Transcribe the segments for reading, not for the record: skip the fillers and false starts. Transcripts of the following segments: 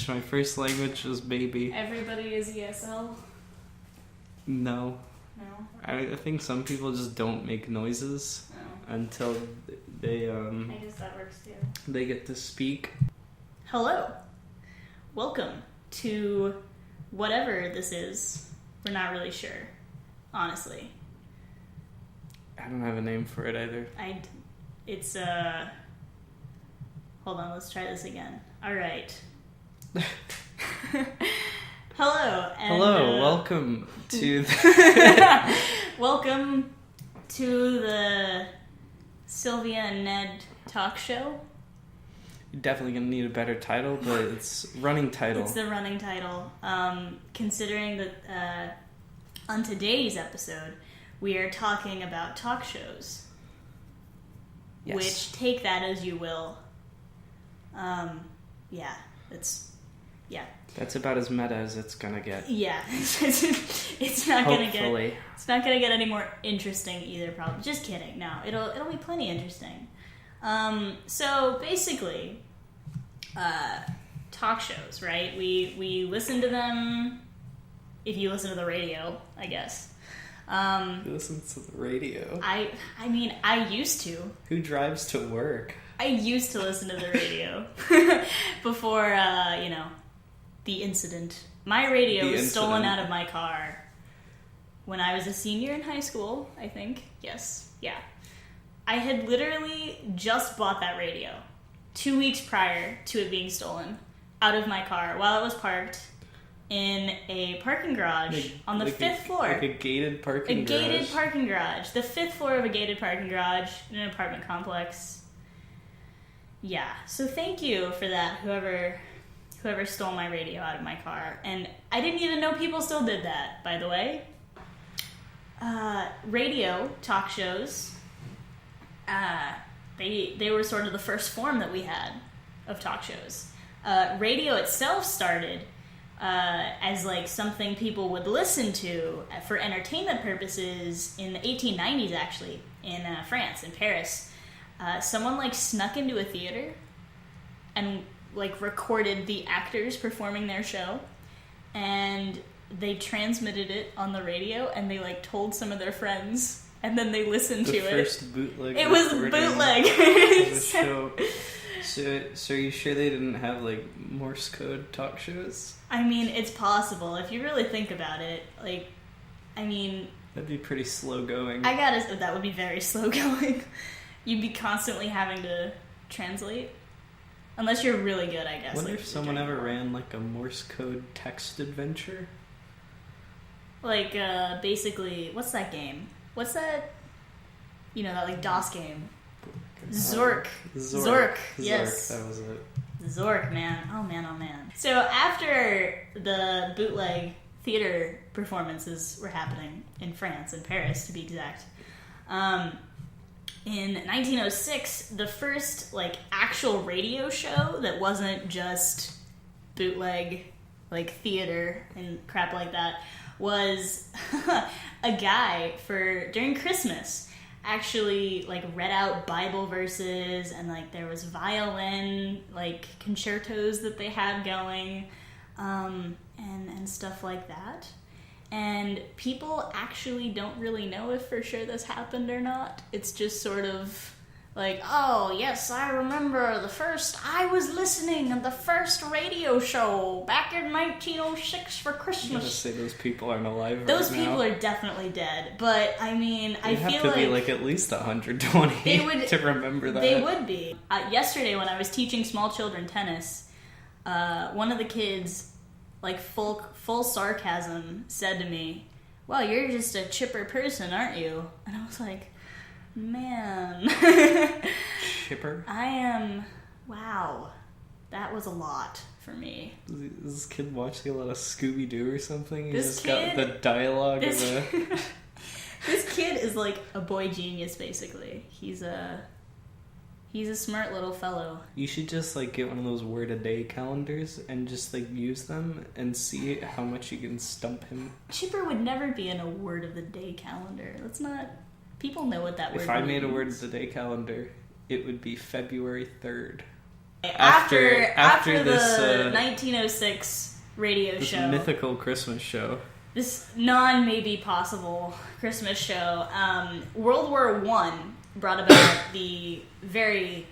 language. My first language was baby. Everybody is ESL? No. No? I think some people just don't make noises until they I guess that works too. they get to speak. Hello. Welcome to whatever this is. We're not really sure, honestly. I don't have a name for it either. It's hold on, let's try this again. Alright. Hello. And, Hello, welcome to welcome to the Sylvia Ned talk show. You're definitely going to need a better title, but it's running title. It's the running title. Considering that on today's episode, we are talking about talk shows. Yes. Which, take that as you will. That's about as meta as it's going to get. Yeah. It's not going to get... It's not going to get any more interesting either, probably. Just kidding. No, it'll be plenty interesting. So basically, talk shows, right? We listen to them if you listen to the radio, I guess. Who listens to the radio? I mean, I used to. Who drives to work? I used to listen to the radio before, the incident. My radio was stolen out of my car when I was a senior in high school, I think. Yes. Yeah. I had literally just bought that radio 2 weeks prior to it being stolen out of my car while it was parked in a parking garage on the fifth floor. Like a gated parking garage. A gated parking garage. The fifth floor of a gated parking garage in an apartment complex. Yeah. So thank you for that, whoever stole my radio out of my car. And I didn't even know people still did that, by the way. Radio talk shows, they were sort of the first form that we had of talk shows. Radio itself started as like something people would listen to for entertainment purposes in the 1890s, actually, in France, in Paris. Someone like snuck into a theater and like recorded the actors performing their show, and they transmitted it on the radio, and they like told some of their friends, and then they listened to it. The first bootleg. It was bootleg. So are you sure they didn't have like Morse code talk shows? I mean, it's possible if you really think about it. Like, I mean, that'd be pretty slow going. That would be very slow going. You'd be constantly having to translate. Unless you're really good, I guess. I wonder if someone ever ran like a Morse code text adventure. Like, basically, what's that game? What's that? You know, that like DOS game. Zork. Yes. That was it. Zork, man. Oh man. So after the bootleg theater performances were happening in France, in Paris to be exact, in 1906, the first like actual radio show that wasn't just bootleg like theater and crap like that was a guy during Christmas actually like read out Bible verses, and like there was violin like concertos that they had going, and stuff like that. And people actually don't really know if for sure this happened or not. It's just sort of like, oh, yes, I remember I was listening to the first radio show back in 1906 for Christmas. I'm gonna say those people aren't alive Those right now. people are definitely dead. But, I mean, I feel like... They have to be like at least 120 to remember that. They would be. Yesterday when I was teaching small children tennis, one of the kids... like full sarcasm said to me, "Well, you're just a chipper person, aren't you?" And I was like, man. Chipper? I am. Wow. That was a lot for me. Is this kid watching a lot of Scooby-Doo or something? This got the dialogue of This kid is like a boy genius, basically. He's a smart little fellow. You should just like get one of those word a day calendars and just like use them and see how much you can stump him. Chipper would never be in a word of the day calendar. That's not... People know what that word means. If I made a word of the day calendar, it would be February 3rd. After this the 1906 radio this show, mythical Christmas show, this maybe possible Christmas show, World War One brought about the very,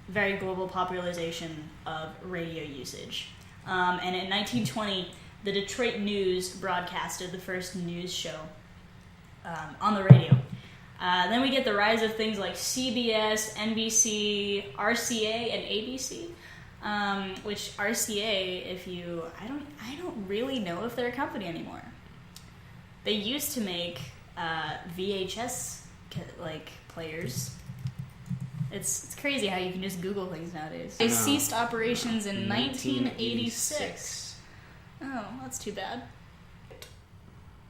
very global popularization of radio usage. And in 1920, the Detroit News broadcasted the first news show on the radio. Then we get the rise of things like CBS, NBC, RCA, and ABC. Which RCA, I don't really know if they're a company anymore. They used to make VHS players. It's crazy how you can just Google things nowadays. They ceased operations in 1986. Oh, that's too bad.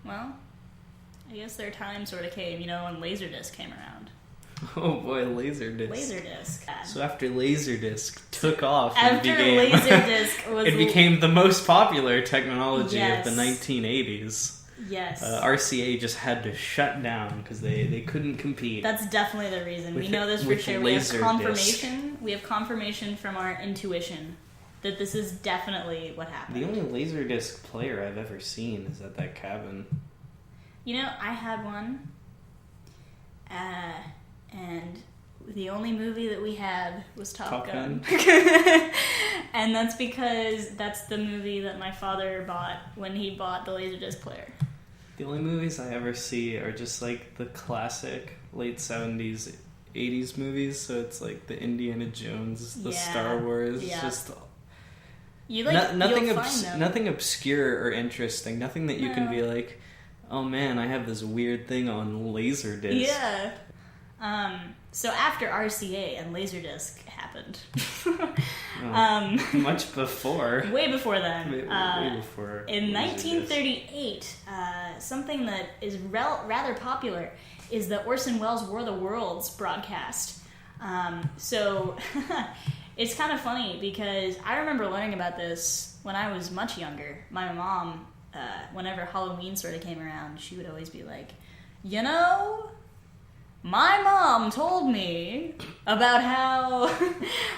Well, I guess their time sort of came, when Laserdisc came around. Oh boy, Laserdisc. Laserdisc. So after Laserdisc took off, Laserdisc it became the most popular technology Yes. of the 1980s. Yes. RCA just had to shut down because they couldn't compete. That's definitely the reason. We With know this for with sure. We have Laserdisc. confirmation. We have confirmation from our intuition that this is definitely what happened. The only Laserdisc player I've ever seen is at that cabin. I had one. And the only movie that we had was Top Gun. And that's because that's the movie that my father bought when he bought the Laserdisc player. The only movies I ever see are just like the classic late 70s, 80s movies. So it's like the Indiana Jones, the Star Wars. Yeah. Just nothing nothing obscure or interesting. Nothing that you can be like, oh man, I have this weird thing on Laserdisc. Yeah. So after RCA and Laserdisc happened, much before, way before then, way before in Laserdisc. 1938, something that is rather popular is the Orson Welles' War of the Worlds broadcast. So it's kind of funny because I remember learning about this when I was much younger. My mom, whenever Halloween sort of came around, she would always be like, my mom told me about how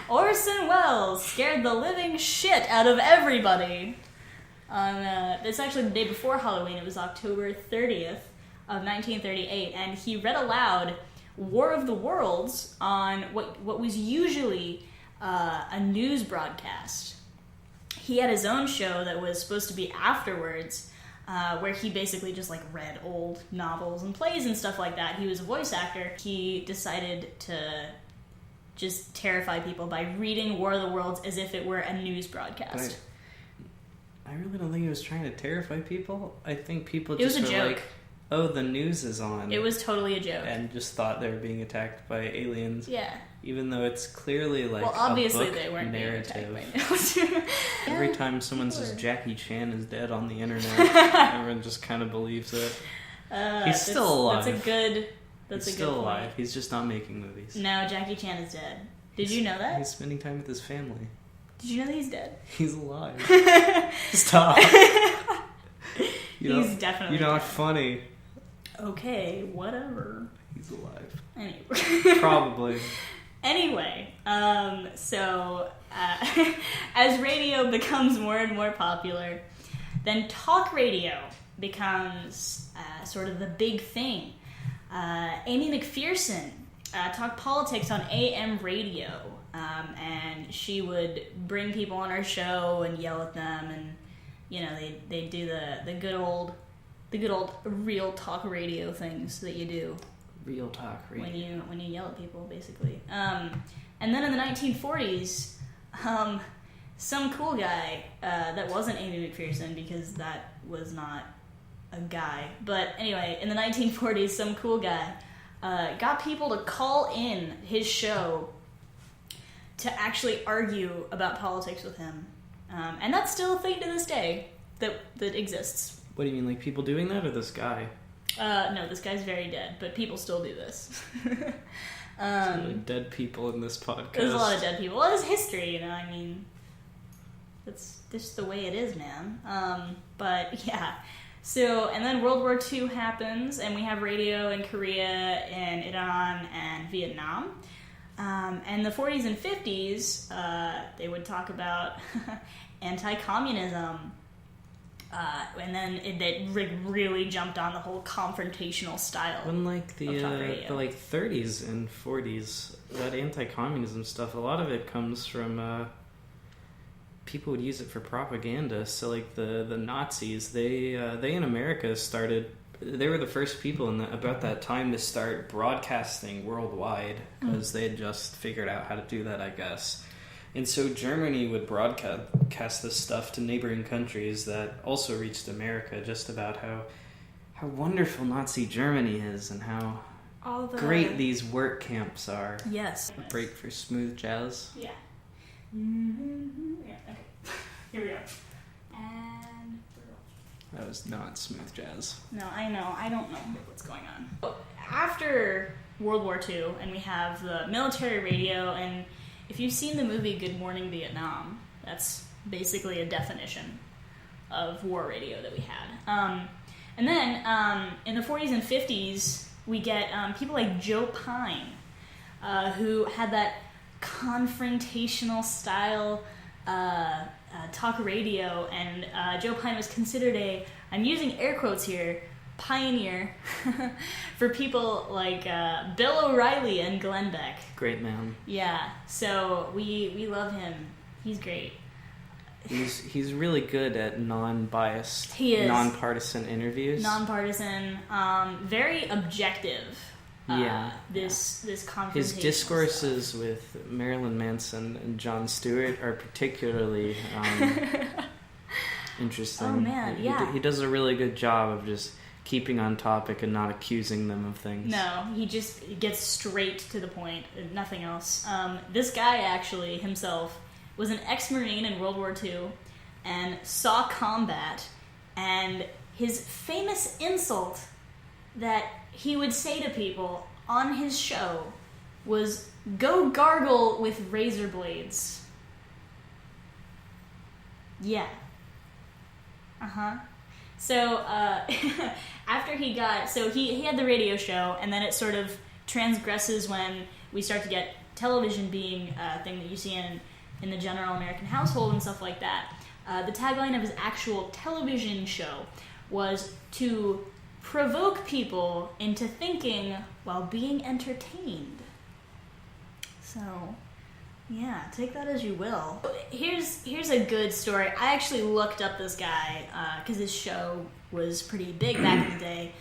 Orson Welles scared the living shit out of everybody. It's actually the day before Halloween. It was October 30th of 1938, and he read aloud War of the Worlds on what was usually a news broadcast. He had his own show that was supposed to be afterwards, where he basically just read old novels and plays and stuff like that. He was a voice actor. He decided to just terrify people by reading War of the Worlds as if it were a news broadcast. I really don't think he was trying to terrify people. I think people It was just a were joke. like, oh, the news is on. It was totally a joke. And just thought they were being attacked by aliens. Yeah. Even though it's clearly obviously a book they weren't narrative. being attacked by aliens. Every time someone says Jackie Chan is dead on the internet, everyone just kind of believes it. He's still alive. He's still good alive. point. He's just not making movies. No, Jackie Chan is dead. Did you know that? He's spending time with his family. Did you know that he's dead? He's alive. Stop. He's definitely You're not dead. funny. Okay, whatever. He's alive. Anyway. Probably. Anyway, so as radio becomes more and more popular, then talk radio becomes sort of the big thing. Amy McPherson talked politics on AM radio, and she would bring people on her show and yell at them, and they do the good old real talk radio things that you do. Real talk radio. When you yell at people, basically. And then in the 1940s, some cool guy that wasn't Amy McPherson, because that was not a guy. But anyway, in the 1940s, some cool guy got people to call in his show to actually argue about politics with him. And that's still a thing to this day that exists. What do you mean, like people doing that, or this guy? No, this guy's very dead, but people still do this. There's really dead people in this podcast. There's a lot of dead people. Well, it's history, I mean, that's just the way it is, man. But yeah. So, and then World War II happens, and we have radio in Korea and Iran and Vietnam. And the 40s and 50s, they would talk about anti-communism. And then it really jumped on the whole confrontational style. When the 30s and 40s, that anti-communism stuff, a lot of it comes from people would use it for propaganda. So the Nazis, they in America they were the first people about that time to start broadcasting worldwide, because they had just figured out how to do that, I guess. And so Germany would broadcast this stuff to neighboring countries that also reached America, just about how wonderful Nazi Germany is and how great these work camps are. Yes. Break for smooth jazz. Yeah. Mm-hmm. Yeah, okay. Here we go. And... That was not smooth jazz. No, I know. I don't know what's going on. After World War II, and we have the military radio, and if you've seen the movie Good Morning Vietnam, that's basically a definition of war radio that we had. And then in the 40s and 50s, we get people like Joe Pine, who had that confrontational style talk radio, and Joe Pine was considered I'm using air quotes here, pioneer for people like Bill O'Reilly and Glenn Beck. Great man. Yeah, so we love him. He's great. He's really good at non-biased, he is. non-partisan interviews. Non-partisan, very objective. This confrontation. His discourses with Marilyn Manson and Jon Stewart are particularly interesting. Oh man, yeah. He does a really good job of just keeping on topic and not accusing them of things. No, he just gets straight to the point, nothing else. This guy actually himself was an ex-Marine in World War II and saw combat, and his famous insult that he would say to people on his show was, "Go gargle with razor blades." Yeah. So after he got... So he had the radio show, and then it sort of transgresses when we start to get television being a thing that you see in the general American household and stuff like that. The tagline of his actual television show was to provoke people into thinking while being entertained. So, yeah, take that as you will. Here's a good story. I actually looked up this guy because his show was pretty big back in the day.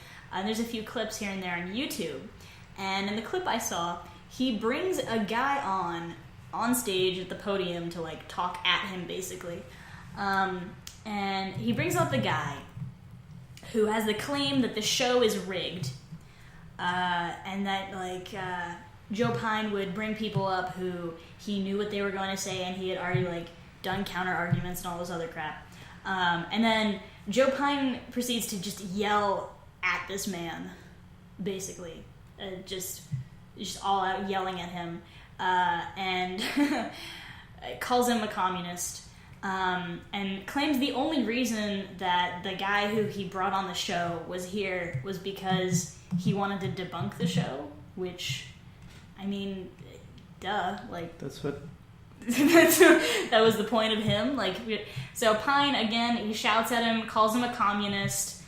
There's a few clips here and there on YouTube. And in the clip I saw, he brings a guy on stage at the podium to talk at him, basically. And he brings up the guy who has the claim that the show is rigged, and that Joe Pine would bring people up who he knew what they were going to say, and he had already done counter arguments and all this other crap. And then Joe Pine proceeds to just yell at this man, basically, just all out yelling at him, and calls him a communist. And claims the only reason that the guy who he brought on the show was here was because he wanted to debunk the show, which, I mean, duh. That's what... that was the point of him. So Pine, again, he shouts at him, calls him a communist,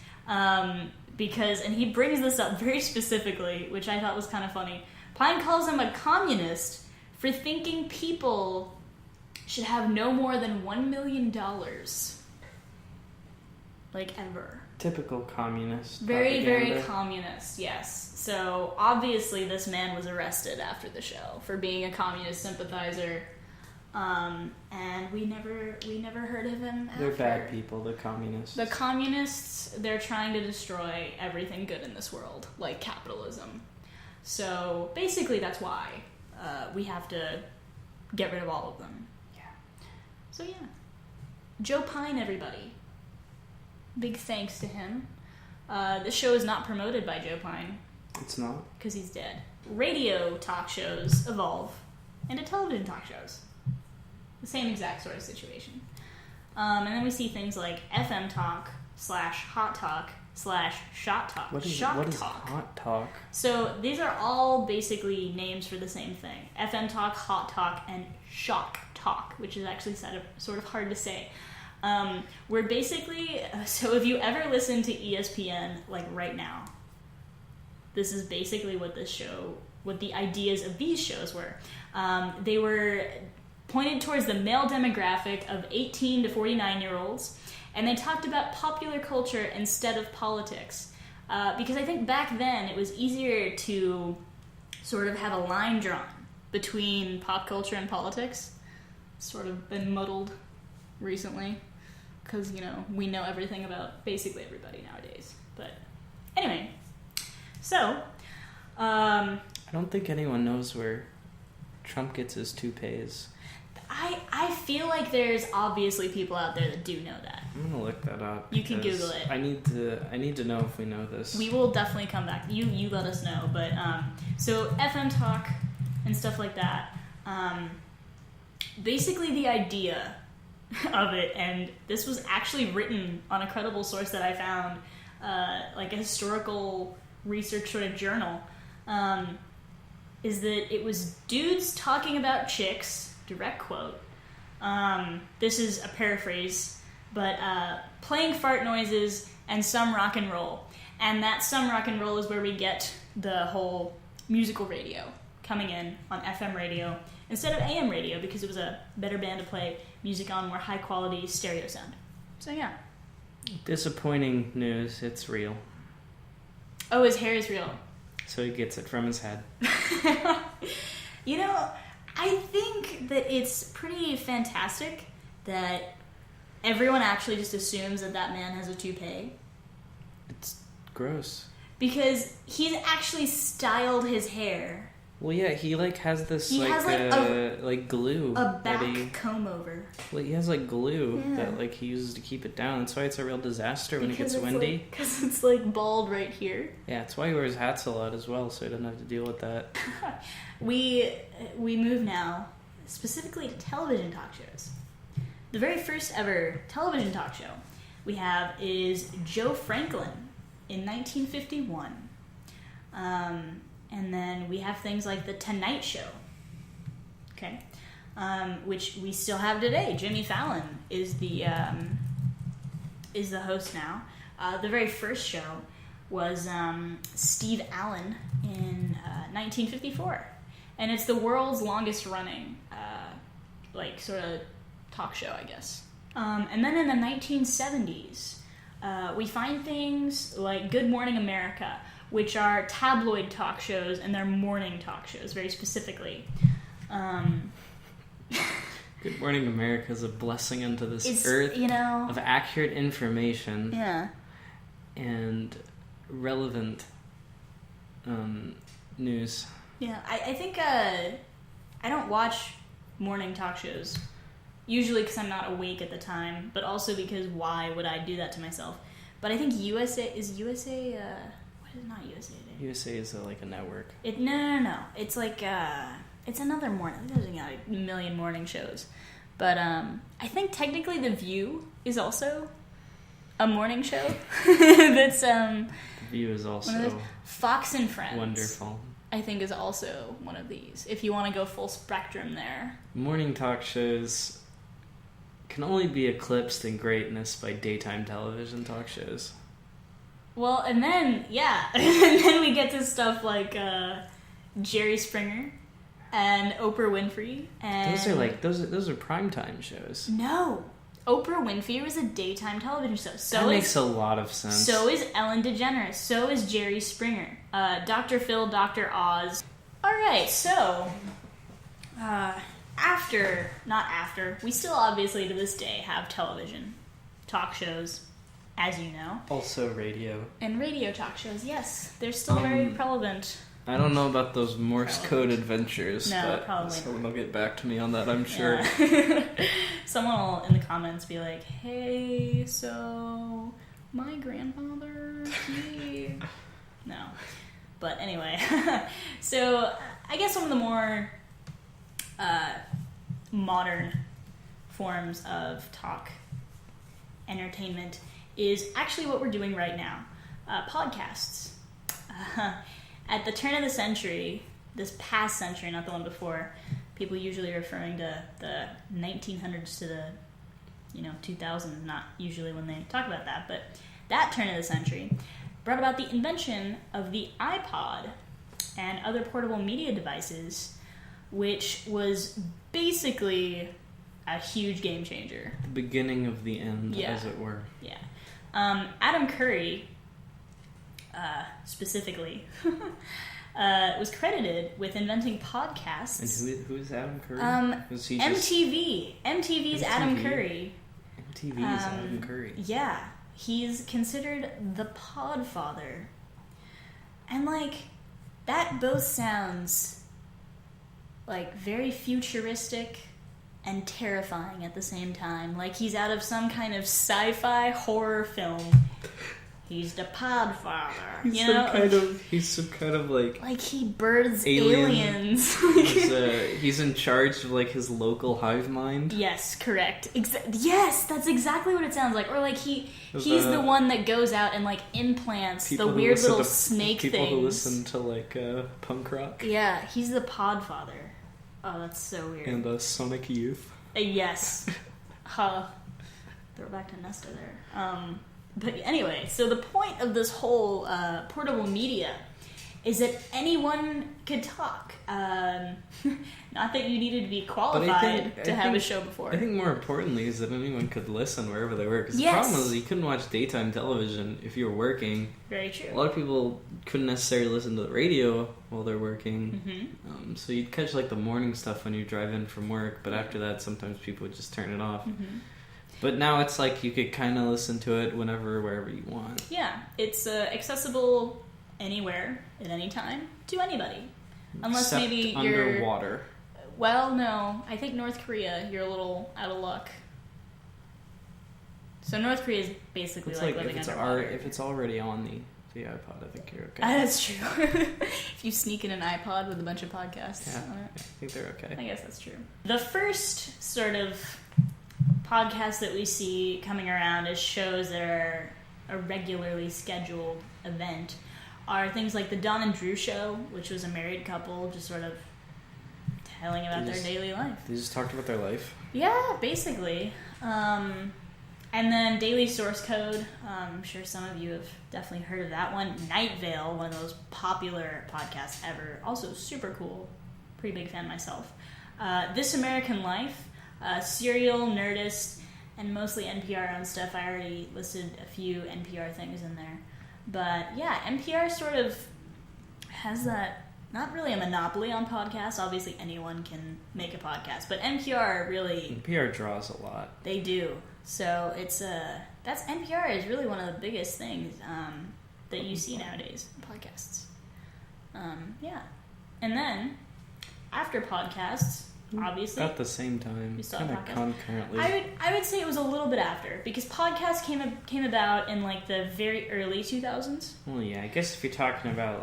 because, and he brings this up very specifically, which I thought was kind of funny. Pine calls him a communist for thinking people should have no more than $1 million. Ever. Typical communist. Very, propaganda. very communist, yes. So, obviously, this man was arrested after the show for being a communist sympathizer. And we never heard of him after. They're bad people, the communists. The communists, they're trying to destroy everything good in this world, like capitalism. So, basically, that's why we have to get rid of all of them. So yeah, Joe Pine, everybody. Big thanks to him. This show is not promoted by Joe Pine. It's not? Because he's dead. Radio talk shows evolve into television talk shows. The same exact sort of situation. And then we see things like FM talk /hot talk /shot talk. What is hot talk? So these are all basically names for the same thing. FM talk, hot talk, and shock talk, which is actually sort of hard to say. We're basically, so if you ever listen to ESPN, like right now, this is basically what the ideas of these shows were. They were pointed towards the male demographic of 18 to 49-year-olds, and they talked about popular culture instead of politics. Because I think back then it was easier to sort of have a line drawn between pop culture and politics. Sort of been muddled recently, because, we know everything about basically everybody nowadays. But anyway, so... I don't think anyone knows where Trump gets his toupees. I feel like there's obviously people out there that do know that. I'm gonna look that up. You can Google it. I need to know if we know this. We will definitely come back. You let us know. But so FM talk and stuff like that. Basically, the idea of it, and this was actually written on a credible source that I found, like a historical research sort of journal, is that it was dudes talking about chicks. Direct quote. This is a paraphrase, but playing fart noises and some rock and roll. And that some rock and roll is where we get the whole musical radio coming in on FM radio instead of AM radio, because it was a better band to play music on, more high quality stereo sound. So yeah. Disappointing news, it's real. Oh, his hair is real. So he gets it from his head. I think that it's pretty fantastic that everyone actually just assumes that man has a toupee. It's gross. Because he's actually styled his hair. Well, yeah, he has this glue. A back comb over. Well, he has glue that he uses to keep it down. That's why it's a real disaster when it gets windy. Because it's bald right here. Yeah, that's why he wears hats a lot as well, so he doesn't have to deal with that. We move now specifically to television talk shows. The very first ever television talk show we have is Joe Franklin in 1951. And then we have things like The Tonight Show, okay, which we still have today. Jimmy Fallon is the host now. The very first show was Steve Allen in 1954, and it's the world's longest running sort of talk show, I guess. And then in the 1970s, we find things like Good Morning America, which are tabloid talk shows, and they're morning talk shows, very specifically. Good Morning America is a blessing unto this earth of accurate information and relevant news. Yeah, I think I don't watch morning talk shows, usually because I'm not awake at the time, but also because why would I do that to myself? But I think USA... not USA Today. USA is a network. No. It's it's another morning. There's a million morning shows, but I think technically The View is also a morning show. That's The View is also Fox and Friends. Wonderful. I think is also one of these. If you want to go full spectrum there. Morning talk shows can only be eclipsed in greatness by daytime television talk shows. Well, and then, and then we get to stuff like Jerry Springer and Oprah Winfrey. And those are primetime shows. No. Oprah Winfrey was a daytime television show. That makes a lot of sense. So is Ellen DeGeneres. So is Jerry Springer. Dr. Phil, Dr. Oz. All right, so we still obviously to this day have television talk shows, as you know. Also radio. And radio talk shows, yes. They're still very prevalent. I don't know about those Morse code adventures. No, but probably someone will get back to me on that, I'm sure. Yeah. Someone will in the comments be like, hey, so my grandfather, No. But anyway. So I guess one of the more modern forms of talk entertainment is actually what we're doing right now. Podcasts. At the turn of the century, this past century, not the one before, people usually referring to the 1900s to the 2000s, not usually when they talk about that, but that turn of the century brought about the invention of the iPod and other portable media devices, which was basically a huge game changer. The beginning of the end, as it were. Yeah. Adam Curry, specifically, was credited with inventing podcasts. And who is Adam Curry? MTV. MTV's Adam Curry. MTV's Adam Curry. Yeah. He's considered the podfather. And, that both sounds, very futuristic and terrifying at the same time. Like he's out of some kind of sci-fi horror film. He's the podfather. He's some kind of like he births aliens. He's in charge of his local hive mind. Yes, correct. Yes, that's exactly what it sounds like. Or he's the one that goes out and implants the weird little snake things. People who listen to punk rock. Yeah, he's the podfather. Oh, that's so weird. And Sonic Youth. Yes. Throw back to Nesta there. But anyway, so the point of this whole portable media is that anyone could talk. Not that you needed to be qualified to have a show before. I think more importantly is that anyone could listen wherever they were. Because the problem was you couldn't watch daytime television if you were working. Very true. A lot of people couldn't necessarily listen to the radio while they're working. Mm-hmm. So you'd catch the morning stuff when you drive in from work. But after that, sometimes people would just turn it off. Mm-hmm. But now it's you could kind of listen to it whenever, wherever you want. Yeah, it's accessible anywhere, at any time, to anybody. Unless Except maybe you're... underwater. Well, no. I think North Korea, you're a little out of luck. So North Korea is basically living underwater. If it's already on the iPod, I think you're okay. That's true. If you sneak in an iPod with a bunch of podcasts on it. I think they're okay. I guess that's true. The first sort of podcasts that we see coming around as shows that are a regularly scheduled event are things like the Dawn and Drew Show, which was a married couple just sort of telling about their daily life. They just talked about their life? Yeah, basically. And then Daily Source Code. I'm sure some of you have definitely heard of that one. Night Vale, one of the most popular podcasts ever. Also super cool. Pretty big fan myself. This American Life. Serial, Nerdist, and mostly NPR-owned stuff. I already listed a few NPR things in there. But yeah, NPR sort of has that, not really a monopoly on podcasts. Obviously anyone can make a podcast, but NPR really... NPR draws a lot. They do. So it's NPR is really one of the biggest things that you see nowadays, podcasts. Yeah. And then, after podcasts... Obviously, at the same time, kind of concurrently. I would say it was a little bit after, because podcasts came about in the very early 2000s. Well, yeah, I guess if you're talking about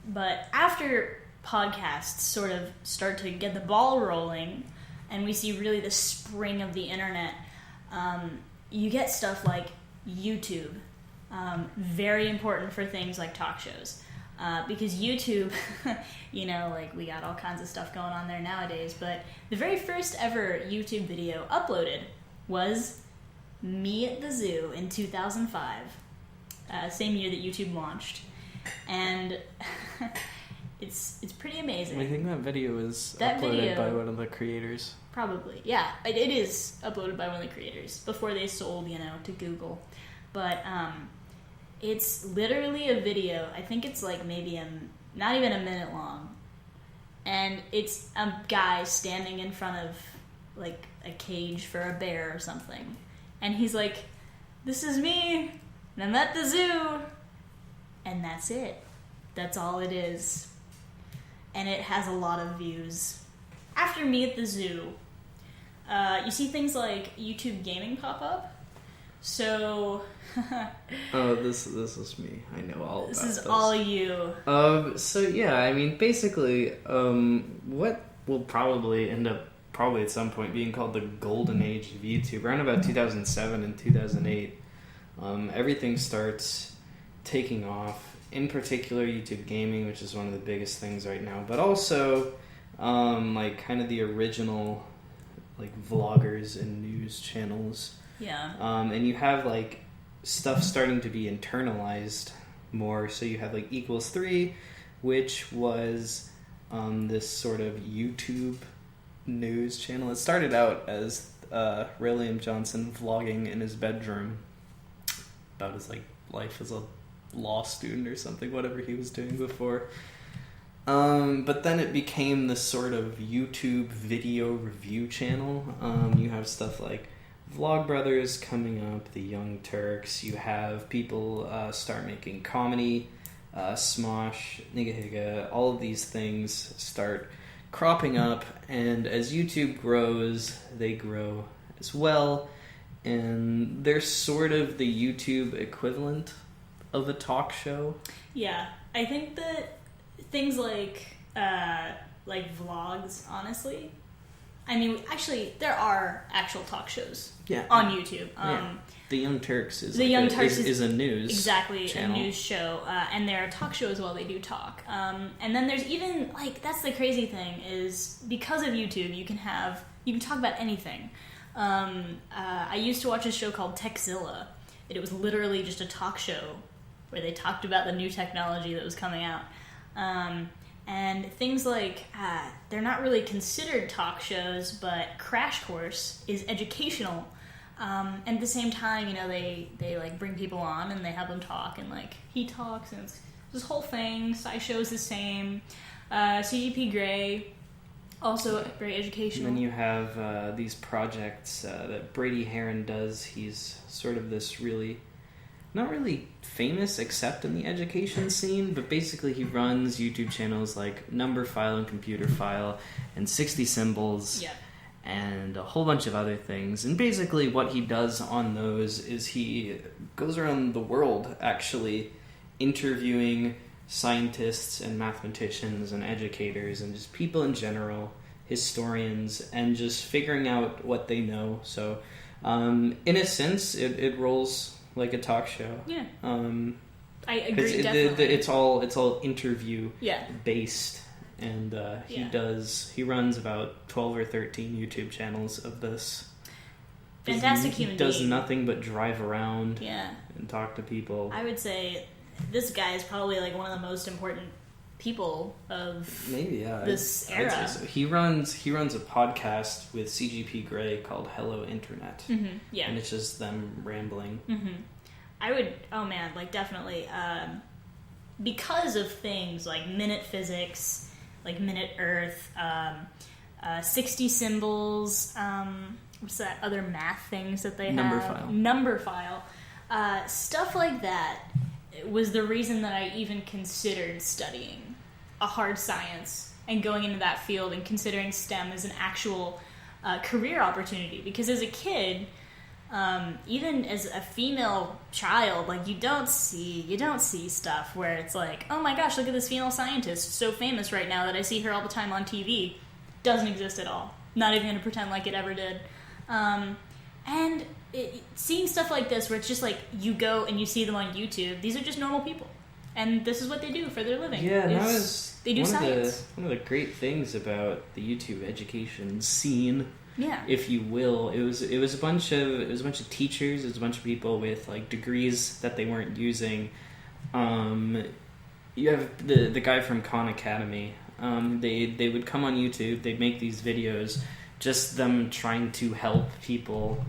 but after podcasts sort of start to get the ball rolling, and we see really the spring of the internet, you get stuff like YouTube, very important for things like talk shows. Because YouTube, we got all kinds of stuff going on there nowadays, but the very first ever YouTube video uploaded was me at the zoo in 2005, same year that YouTube launched, and it's pretty amazing. I think that video is uploaded by one of the creators. Probably, yeah, it is uploaded by one of the creators before they sold, to Google, but it's literally a video. I think it's maybe not even a minute long. And it's a guy standing in front of a cage for a bear or something. And he's like, "This is me, and I'm at the zoo." And that's it. That's all it is. And it has a lot of views. After me at the zoo, you see things like YouTube gaming pop up. So... Oh, this is me. I know all about this. This is all you. So yeah, I mean, basically, what will probably end up probably at some point being called the golden age of YouTube. Around about 2007 and 2008, everything starts taking off. In particular, YouTube gaming, which is one of the biggest things right now, but also like kind of the original like vloggers and news channels. Yeah. And you have like stuff starting to be internalized more. So you have like Equals3, which was this sort of YouTube news channel. It started out as William Johnson vlogging in his bedroom about his like life as a law student or something, whatever he was doing before. But then it became this sort of YouTube video review channel. You have stuff like Vlogbrothers coming up, the Young Turks. You have people start making comedy, Smosh, Nigga Higa. All of these things start cropping up, and as YouTube grows, they grow as well. And they're sort of the YouTube equivalent of a talk show. Yeah, I think that things like vlogs, honestly. I mean, actually, there are actual talk shows on YouTube. The Young Turks is the Young Turks is a news channel. A news show, and they're a talk show as well. They do talk, and then there's even like that's the crazy thing is because of YouTube, you can talk about anything. I used to watch a show called Techzilla. It was literally just a talk show where they talked about the new technology that was coming out. And things like, they're not really considered talk shows, but Crash Course is educational. And at the same time, you know, they like bring people on and they have them talk, and like he talks, and it's this whole thing. SciShow's the same. CGP Grey, also very educational. And then you have these projects that Brady Heron does. He's sort of this not really famous except in the education scene, but basically he runs YouTube channels like Numberphile and Computerphile and 60 Symbols and a whole bunch of other things. And basically what he does on those is he goes around the world actually interviewing scientists and mathematicians and educators and just people in general, historians, and just figuring out what they know. So in a sense it rolls like a talk show. Yeah. I agree, definitely. It's all interview based, and he runs about 12 or 13 YouTube channels of this. Fantastic human being. He does nothing but drive around and talk to people. I would say this guy is probably like one of the most important people of this era. I'd say so. He runs a podcast with CGP Grey called Hello Internet. Mm-hmm. Yeah. And it's just them rambling. Mm-hmm. I would, definitely. Because of things like Minute Physics, like Minute Earth, 60 Symbols, what's that other math things that they have? Numberphile. Stuff like that was the reason that I even considered studying a hard science and going into that field and considering STEM as an actual career opportunity. Because as a kid, even as a female child, like you don't see stuff where it's like, oh my gosh, look at this female scientist, so famous right now that I see her all the time on TV. Doesn't exist at all. Not even going to pretend like it ever did. And seeing stuff like this where it's just like you go and you see them on YouTube, these are just normal people. And this is what they do for their living. Yeah, that was they do science. One of the great things about the YouTube education scene, if you will. It was a bunch of teachers, it was a bunch of people with like degrees that they weren't using. You have the guy from Khan Academy. They would come on YouTube, they'd make these videos, just them trying to help people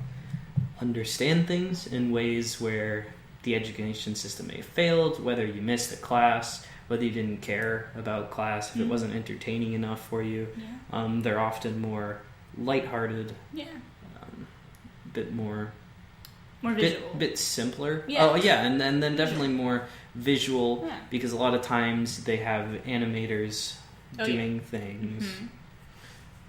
understand things in ways where the education system may have failed, whether you missed a class, whether you didn't care about class, if it wasn't entertaining enough for you. They're often more lighthearted, bit more visual, bit simpler. And then definitely more visual, because a lot of times they have animators doing things,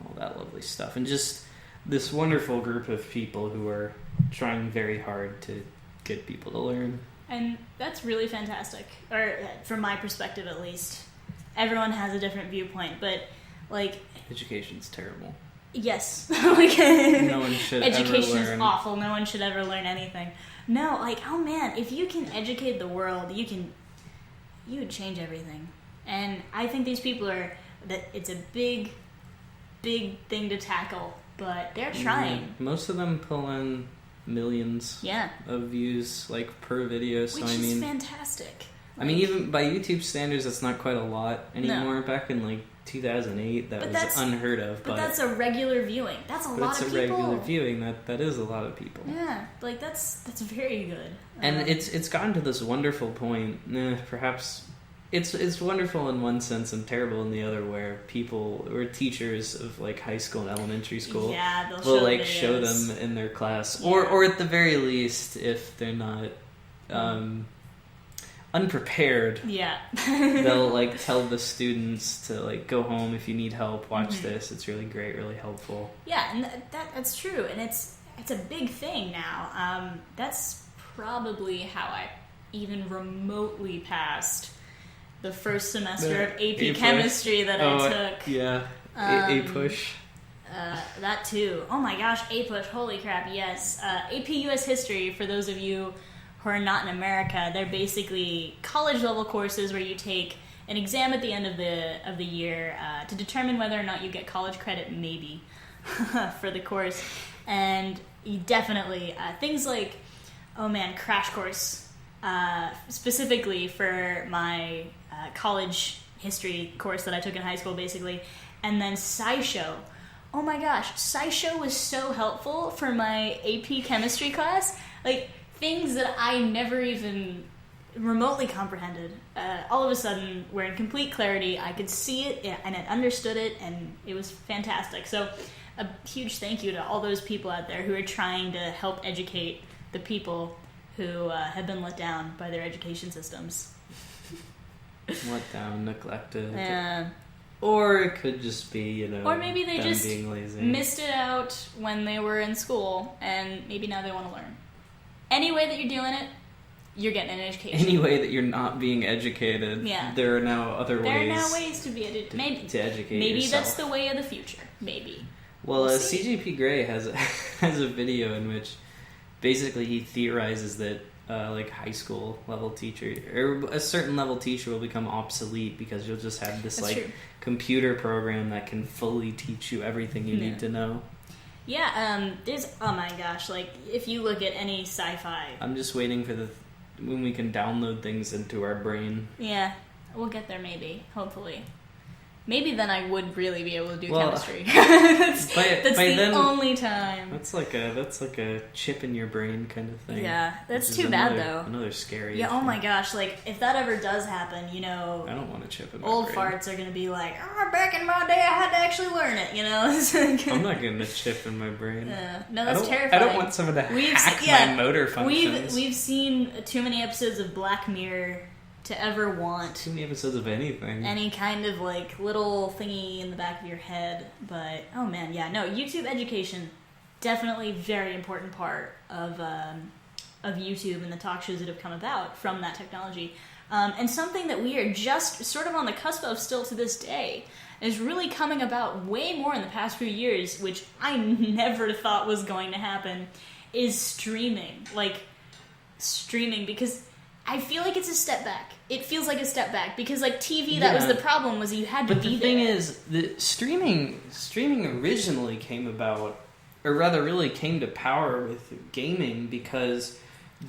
all that lovely stuff, and just this wonderful group of people who are trying very hard to get people to learn. And that's really fantastic, or from my perspective at least. Everyone has a different viewpoint, but like education's terrible. Yes. No one should Education ever learn. is awful. No one should ever learn anything. No, like, oh man, if you can educate the world, you would change everything. And I think these people it's a big thing to tackle, but they're trying. Yeah. Most of them pull in millions of views, like, per video, so Which is fantastic. I mean, even by YouTube standards, that's not quite a lot anymore. No. Back in, like, 2008, that was unheard of. But that's a regular viewing. That's a lot of people. It's a regular viewing. That is a lot of people. Yeah, like, that's very good. And it's gotten to this wonderful point, perhaps... It's wonderful in one sense and terrible in the other, where teachers of, like, high school and elementary school will like show them in their class, or at the very least, if they're not unprepared, they'll, like, tell the students to, like, go home if you need help, watch this. It's really great, really helpful. Yeah, and that's true, and it's a big thing now. That's probably how I even remotely passed the first semester of AP Chemistry that I took. Yeah, A-Push. That too. Oh my gosh, A-Push, holy crap, yes. AP US History, for those of you who are not in America, they're basically college-level courses where you take an exam at the end of the year to determine whether or not you get college credit, maybe, for the course. And you definitely, things like, oh man, Crash Course, specifically for my college history course that I took in high school, basically, and then SciShow. Oh my gosh, SciShow was so helpful for my AP Chemistry class. Like, things that I never even remotely comprehended. All of a sudden, were in complete clarity. I could see it, and I understood it, and it was fantastic. So, a huge thank you to all those people out there who are trying to help educate the people who have been let down by their education systems. Let down, neglected. Yeah. Or it could just be, or maybe they just being lazy. Missed it out when they were in school, and maybe now they want to learn. Any way that you're doing it, you're getting an education. Any way that you're not being educated, there are now other ways. There are now ways to be educated. To educate maybe yourself. That's the way of the future. Maybe. Well, CJP Gray has a video in which basically he theorizes that like high school level teacher or a certain level teacher will become obsolete because you'll just have this computer program that can fully teach you everything you need to know. Yeah, there's, oh my gosh, like, if you look at any sci-fi... I'm just waiting for when we can download things into our brain. Yeah, we'll get there maybe, hopefully. Maybe then I would really be able to do chemistry. That's the only time. That's like a chip in your brain kind of thing. Yeah, that's too bad though. Another scary. Yeah, oh my gosh, like if that ever does happen, I don't want a chip in my old brain. farts are gonna be like, back in my day I had to actually learn it, I'm not getting a chip in my brain. No, that's terrifying. I don't want someone to hack my motor functions. We've seen too many episodes of Black Mirror to ever want too many episodes of anything. Any kind of like little thingy in the back of your head. But oh man, yeah, no, YouTube education, definitely very important part of YouTube and the talk shows that have come about from that technology. And something that we are just sort of on the cusp of still to this day is really coming about way more in the past few years, which I never thought was going to happen, is streaming. Like, streaming, because I feel like it's a step back. It feels like a step back because, like, TV, that was the problem, was you had to be there. But the thing is, the streaming originally came about, or rather, really came to power with gaming because,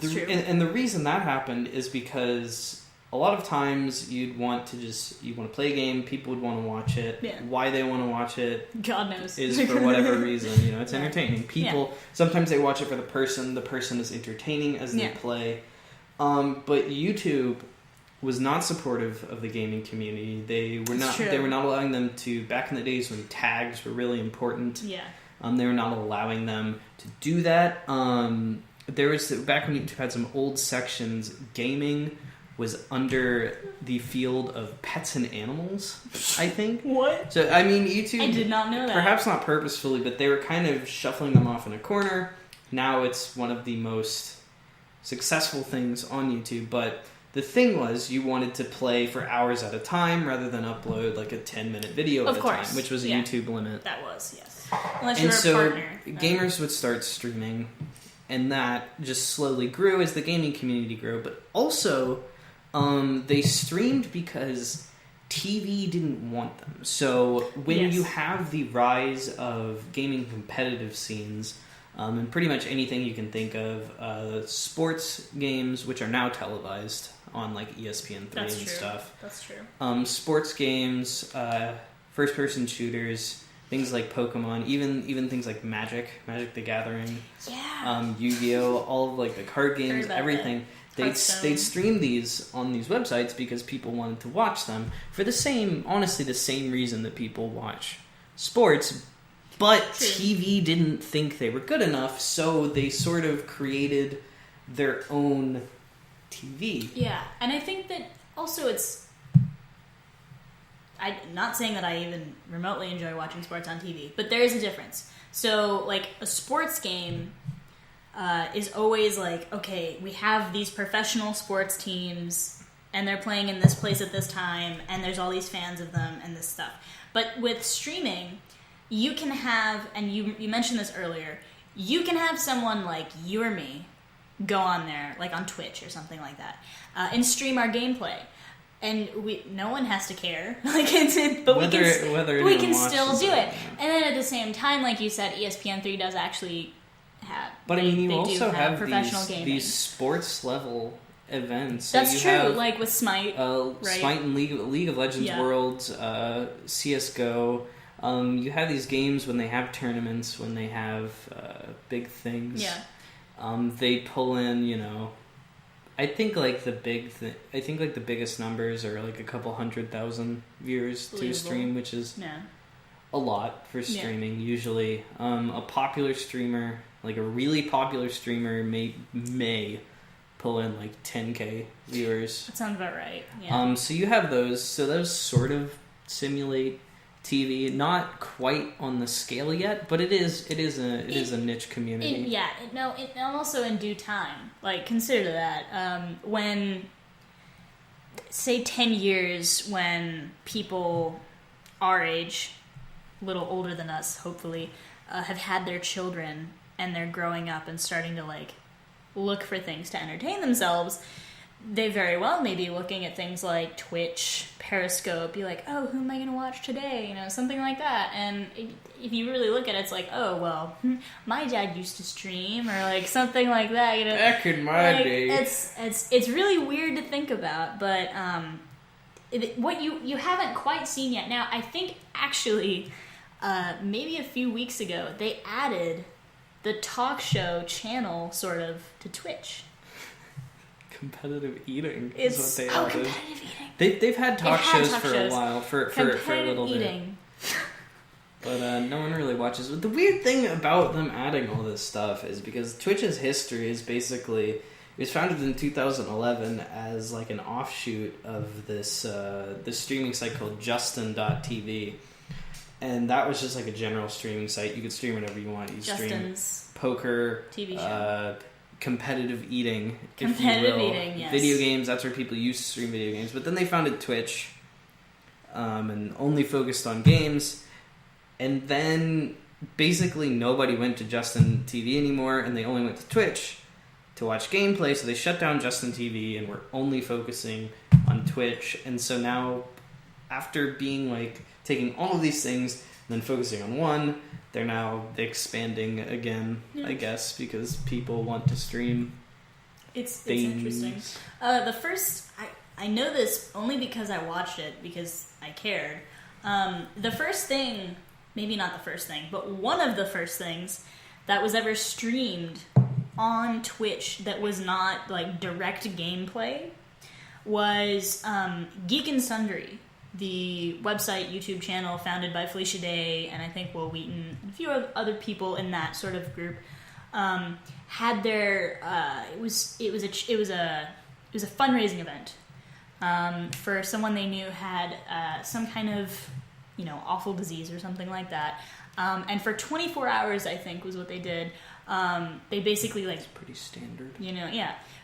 and the reason that happened is because a lot of times you want to play a game, people would want to watch it. Yeah. Why they want to watch it, God knows, is for whatever reason. It's entertaining. People sometimes they watch it for the person. The person is entertaining as they play. But YouTube was not supportive of the gaming community. They were not. They were not allowing them to. Back in the days when tags were really important. Yeah. They were not allowing them to do that. There was back when YouTube had some old sections. Gaming was under the field of pets and animals, I think. What? So I mean, YouTube. I did not know that. Perhaps not purposefully, but they were kind of shuffling them off in a corner. Now it's one of the most successful things on YouTube, but the thing was you wanted to play for hours at a time rather than upload like a 10-minute video at a time, which was a YouTube limit. That was, yes. Unless you're a partner. Gamers would start streaming, and that just slowly grew as the gaming community grew. But also, they streamed because TV didn't want them. So when you have the rise of gaming competitive scenes, and pretty much anything you can think of, sports games, which are now televised on like ESPN3 stuff. That's true. Sports games, first-person shooters, things like Pokemon, even things like Magic the Gathering, Yu-Gi-Oh, all of like the card games, everything. They'd stream these on these websites because people wanted to watch them for the same reason that people watch sports. But TV didn't think they were good enough, so they sort of created their own TV. Yeah, and I think that also I'm not saying that I even remotely enjoy watching sports on TV, but there is a difference. So, like, a sports game is always like, okay, we have these professional sports teams, and they're playing in this place at this time, and there's all these fans of them and this stuff. But with streaming, you can have, and you mentioned this earlier, you can have someone like you or me go on there, like on Twitch or something like that, and stream our gameplay. And no one has to care, but we can still do it. And then at the same time, like you said, ESPN3 does actually have. But you also have professional these sports level events. That's true, like with Smite, right? Smite and League of Legends Worlds, CS:GO. You have these games when they have tournaments, when they have big things. Yeah. They pull in, I think like the biggest numbers are like a couple 100,000 viewers to a stream, which is a lot for streaming. Usually, a popular streamer, like a really popular streamer, may pull in like 10K viewers. That sounds about right. Yeah. So you have those. So those sort of simulate TV, not quite on the scale yet, but it is a niche community. And also in due time. Like, consider that when, say, 10 years, when people our age, a little older than us, hopefully, have had their children and they're growing up and starting to like look for things to entertain themselves. They very well may be looking at things like Twitch, Periscope, be like, oh, who am I going to watch today? Something like that. And if you really look at it, it's like, oh, well, my dad used to stream, or like something like that. Back in my day. It's really weird to think about, but what you haven't quite seen yet. Now, I think actually, maybe a few weeks ago, they added the talk show channel sort of to Twitch. Competitive eating is what they added. Competitive eating. They've had talk shows for a while, for a little eating. bit. But no one really watches. The weird thing about them adding all this stuff is because Twitch's history is basically, it was founded in 2011 as like an offshoot of this streaming site called Justin.tv. And that was just like a general streaming site. You could stream whatever you want. You Justin's stream poker, TV show. Competitive eating, yes. Video games, that's where people used to stream video games. But then they founded Twitch, and only focused on games. And then basically nobody went to Justin TV anymore, and they only went to Twitch to watch gameplay. So they shut down Justin TV, and we're only focusing on Twitch. And so now, after being like taking all of these things and then focusing on one, they're now expanding again, I guess, because people want to stream. It's interesting. The first, I know this only because I watched it, because I cared. The first thing, maybe not the first thing, but one of the first things that was ever streamed on Twitch that was not like direct gameplay was Geek and Sundry. The website, YouTube channel founded by Felicia Day and I think Will Wheaton and a few other people in that sort of group had their it was a fundraising event for someone they knew had some kind of awful disease or something like that, and for 24 hours I think was what they did. They basically like, it's pretty standard,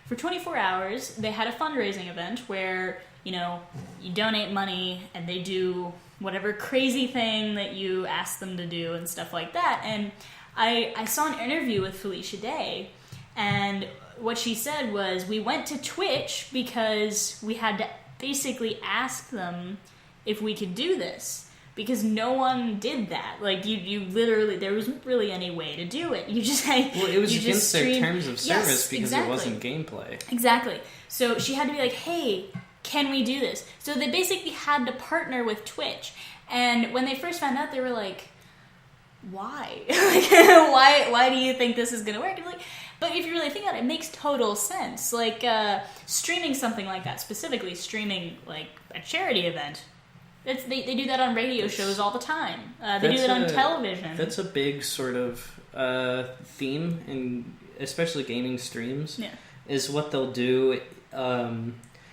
for 24 hours they had a fundraising event where you donate money and they do whatever crazy thing that you ask them to do and stuff like that. And I saw an interview with Felicia Day, and what she said was, we went to Twitch because we had to basically ask them if we could do this. Because no one did that. Like, you literally, there wasn't really any way to do it. You just well, it was against their terms of service because exactly. It wasn't gameplay. Exactly. So she had to be like, hey, can we do this? So they basically had to partner with Twitch. And when they first found out, they were like, why? Like, why do you think this is going to work? Like, but if you really think about it, it makes total sense. Like, streaming something like that, specifically streaming, like, a charity event, they do that on radio shows all the time. They do that on television. That's a big sort of theme, in especially gaming streams, is what they'll do.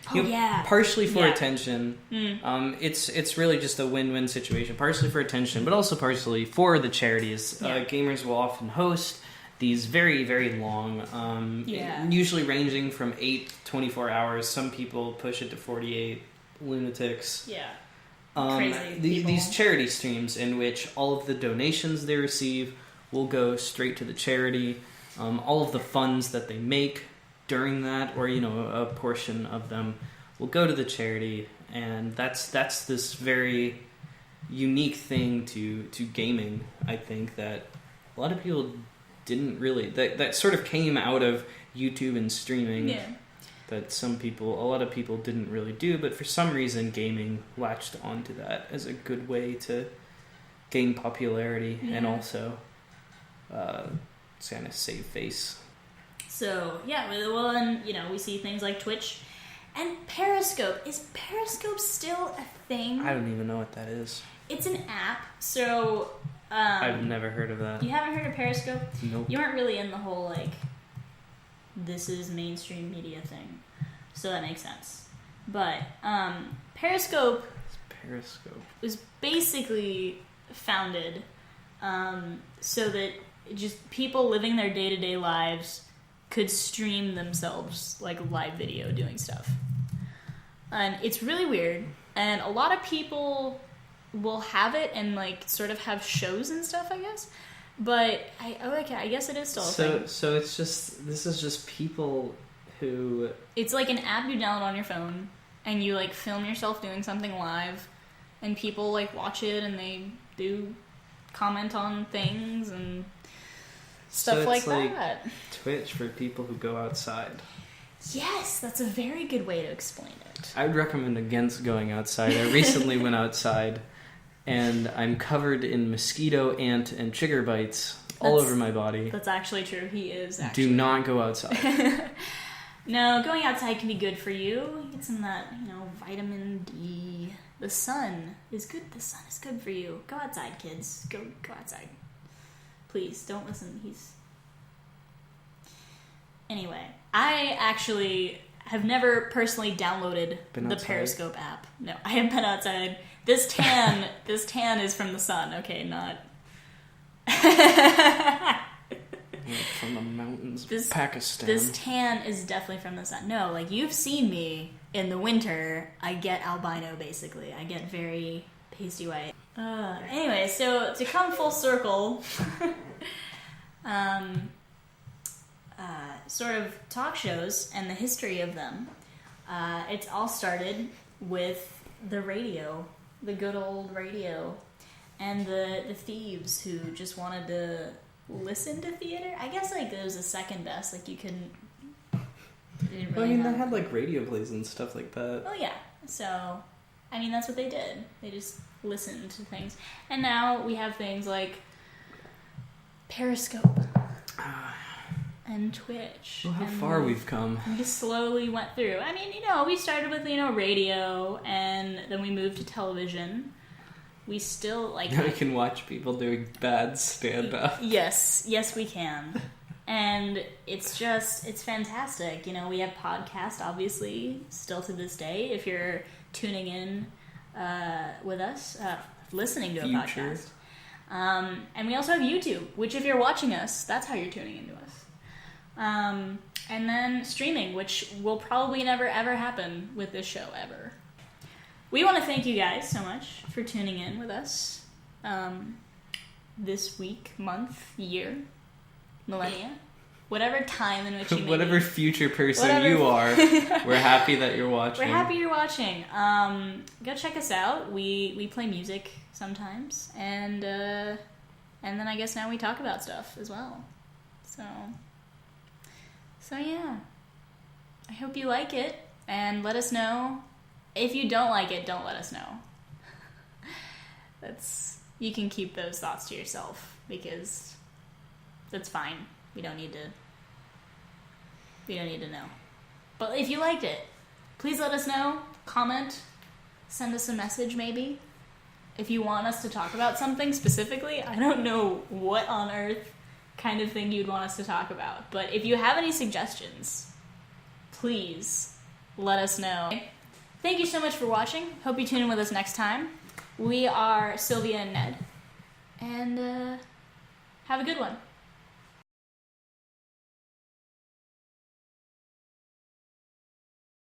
Partially for attention. It's really just a win-win situation. Partially for attention, but also partially for the charities. Gamers will often host these very, very long, usually ranging from 8 to 24 hours. Some people push it to 48. Lunatics. Yeah. These charity streams in which all of the donations they receive will go straight to the charity. All of the funds that they make during that, or a portion of them, will go to the charity, and that's this very unique thing to gaming. I think that a lot of people didn't really that sort of came out of YouTube and streaming. Yeah. That a lot of people didn't really do, but for some reason gaming latched onto that as a good way to gain popularity and also kind of save face. So, and we see things like Twitch and Periscope. Is Periscope still a thing? I don't even know what that is. It's an app, so... I've never heard of that. You haven't heard of Periscope? Nope. You aren't really in the whole, like, this is mainstream media thing. So that makes sense. But Periscope was basically founded so that just people living their day-to-day lives could stream themselves, like, live video doing stuff. And it's really weird. And a lot of people will have it and, like, sort of have shows and stuff, I guess. But I guess it is still a thing. So this is just people who... It's like an app you download on your phone, and you, like, film yourself doing something live, and people, like, watch it, and they do comment on things and stuff like that. Twitch for people who go outside. Yes, that's a very good way to explain it. I would recommend against going outside. I recently went outside, and I'm covered in mosquito, ant, and chigger bites all over my body. That's actually true. He is actually. Do not go outside. No, going outside can be good for you. You get some of that, vitamin D. The sun is good. The sun is good for you. Go outside, kids. Go outside. Please, don't listen. Anyway, I actually have never personally downloaded the Periscope app. No, I haven't been outside. This tan is from the sun. Okay, not... From the mountains of Pakistan. This tan is definitely from the sun. No, like, you've seen me in the winter. I get albino, basically. I get very pasty white. Anyway, so to come full circle, sort of talk shows and the history of them. It's all started with the radio, the good old radio, and the thieves who just wanted to listen to theater. I guess, like, it was the second best. Like, you couldn't... They had, like, radio plays and stuff like that. Oh, yeah. So, that's what they did. They just listened to things. And now we have things like Periscope and Twitch. Well, how far we've come. We just slowly went through. We started with, radio, and then we moved to television. We still, like... Now we can watch people doing bad stand-up. Yes, we can. And it's fantastic. We have podcasts, obviously, still to this day. If you're tuning in with us, listening to a podcast. And we also have YouTube, which if you're watching us, that's how you're tuning into us. And then streaming, which will probably never, ever happen with this show, ever. we want to thank you guys so much for tuning in with us this week, month, year, millennia, whatever time in which you may whatever be. future person you are, we're happy that you're watching. We're happy you're watching. Go check us out. We play music sometimes, and then I guess now we talk about stuff as well. So yeah. I hope you like it, and let us know. If you don't like it, don't let us know. You can keep those thoughts to yourself, because that's fine. We don't need to know. But if you liked it, please let us know. Comment. Send us a message, maybe. If you want us to talk about something specifically, I don't know what on earth kind of thing you'd want us to talk about. But if you have any suggestions, please let us know. Thank you so much for watching. Hope you tune in with us next time. We are Sylvia and Ned. And have a good one.